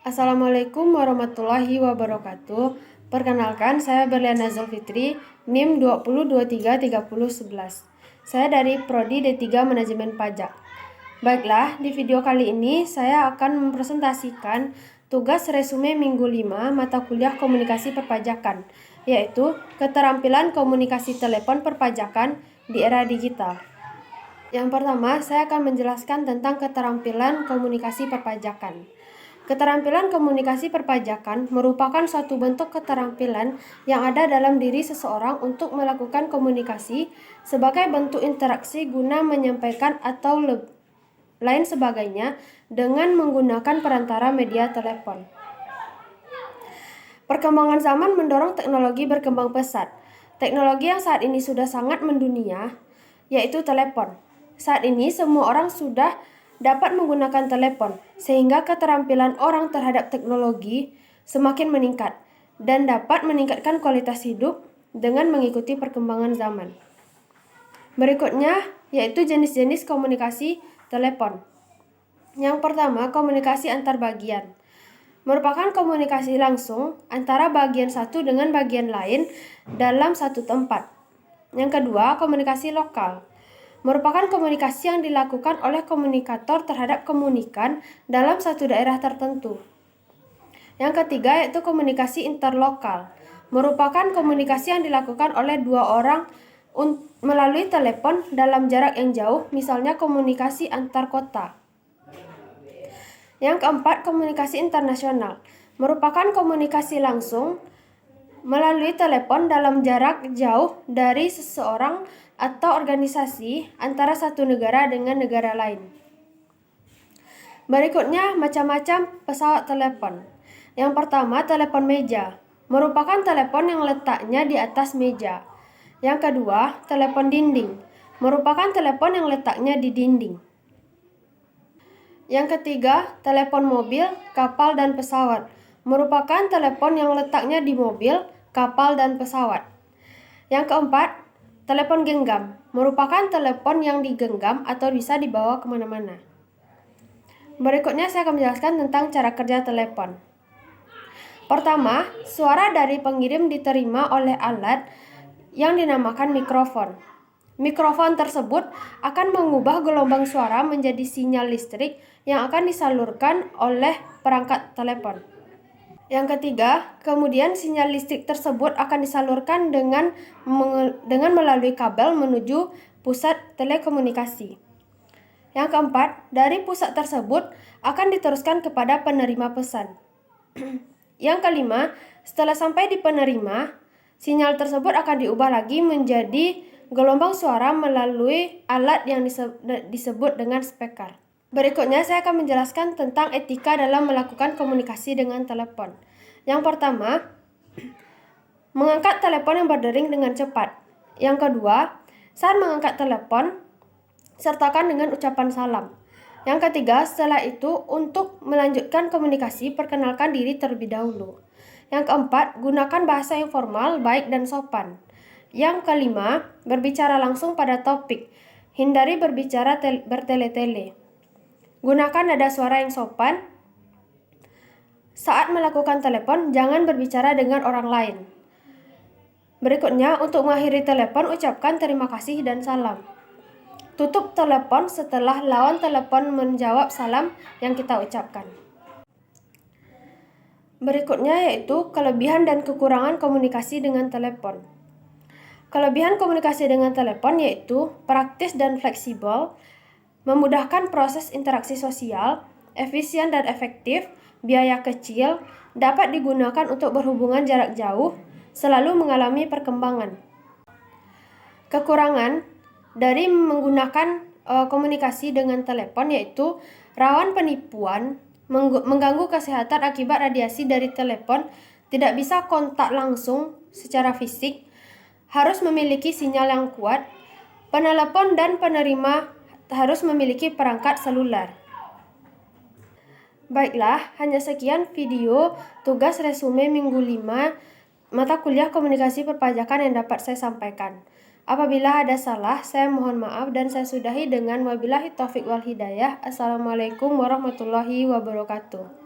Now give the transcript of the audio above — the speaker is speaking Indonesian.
Assalamualaikum warahmatullahi wabarakatuh. Perkenalkan, saya Berliana Zulfitri, NIM 20233011. Saya dari Prodi D3 Manajemen Pajak. Baiklah, di video kali ini saya akan mempresentasikan tugas resume minggu 5 mata kuliah komunikasi perpajakan, yaitu keterampilan komunikasi telepon perpajakan di era digital. Yang pertama, saya akan menjelaskan tentang keterampilan komunikasi perpajakan. Keterampilan komunikasi perpajakan merupakan suatu bentuk keterampilan yang ada dalam diri seseorang untuk melakukan komunikasi sebagai bentuk interaksi guna menyampaikan atau lain sebagainya dengan menggunakan perantara media telepon. Perkembangan zaman mendorong teknologi berkembang pesat. Teknologi yang saat ini sudah sangat mendunia, yaitu telepon. Saat ini semua orang sudah dapat menggunakan telepon, sehingga keterampilan orang terhadap teknologi semakin meningkat dan dapat meningkatkan kualitas hidup dengan mengikuti perkembangan zaman. Berikutnya yaitu jenis-jenis komunikasi telepon. Yang pertama, komunikasi antar bagian. Merupakan komunikasi langsung antara bagian satu dengan bagian lain dalam satu tempat. Yang kedua, komunikasi lokal. Merupakan komunikasi yang dilakukan oleh komunikator terhadap komunikan dalam satu daerah tertentu. Yang ketiga yaitu komunikasi interlokal. Merupakan komunikasi yang dilakukan oleh dua orang melalui telepon dalam jarak yang jauh, misalnya komunikasi antar kota. Yang keempat, komunikasi internasional. Merupakan komunikasi langsung melalui telepon dalam jarak jauh dari seseorang atau organisasi antara satu negara dengan negara lain. Berikutnya, macam-macam pesawat telepon. Yang pertama, telepon meja. Merupakan telepon yang letaknya di atas meja. Yang kedua, telepon dinding. Merupakan telepon yang letaknya di dinding. Yang ketiga, telepon mobil, kapal, dan pesawat. Merupakan telepon yang letaknya di mobil, kapal, dan pesawat. Yang keempat, telepon genggam. Merupakan telepon yang digenggam atau bisa dibawa kemana-mana. Berikutnya saya akan menjelaskan tentang cara kerja telepon. Pertama, suara dari pengirim diterima oleh alat yang dinamakan mikrofon. Mikrofon tersebut akan mengubah gelombang suara menjadi sinyal listrik yang akan disalurkan oleh perangkat telepon. Yang ketiga, kemudian sinyal listrik tersebut akan disalurkan dengan melalui kabel menuju pusat telekomunikasi. Yang keempat, dari pusat tersebut akan diteruskan kepada penerima pesan. Yang kelima, setelah sampai di penerima, sinyal tersebut akan diubah lagi menjadi gelombang suara melalui alat yang disebut dengan speaker. Berikutnya saya akan menjelaskan tentang etika dalam melakukan komunikasi dengan telepon. Yang pertama, mengangkat telepon yang berdering dengan cepat. Yang kedua, saat mengangkat telepon, sertakan dengan ucapan salam. Yang ketiga, setelah itu untuk melanjutkan komunikasi, perkenalkan diri terlebih dahulu. Yang keempat, gunakan bahasa yang formal, baik dan sopan. Yang kelima, berbicara langsung pada topik. Hindari berbicara bertele-tele. Gunakan nada suara yang sopan. Saat melakukan telepon, jangan berbicara dengan orang lain. Berikutnya, untuk mengakhiri telepon, ucapkan terima kasih dan salam. Tutup telepon setelah lawan telepon menjawab salam yang kita ucapkan. Berikutnya yaitu kelebihan dan kekurangan komunikasi dengan telepon. Kelebihan komunikasi dengan telepon yaitu praktis dan fleksibel, memudahkan proses interaksi sosial, efisien dan efektif, biaya kecil, dapat digunakan untuk berhubungan jarak jauh, selalu mengalami perkembangan. Kekurangan dari menggunakan komunikasi dengan telepon yaitu rawan penipuan, mengganggu kesehatan akibat radiasi dari telepon, tidak bisa kontak langsung secara fisik, harus memiliki sinyal yang kuat, penelepon dan penerima harus memiliki perangkat seluler. Baiklah, hanya sekian video tugas resume minggu 5 mata kuliah komunikasi perpajakan yang dapat saya sampaikan. Apabila ada salah, saya mohon maaf dan saya sudahi dengan wabillahi taufik wal hidayah. Assalamualaikum warahmatullahi wabarakatuh.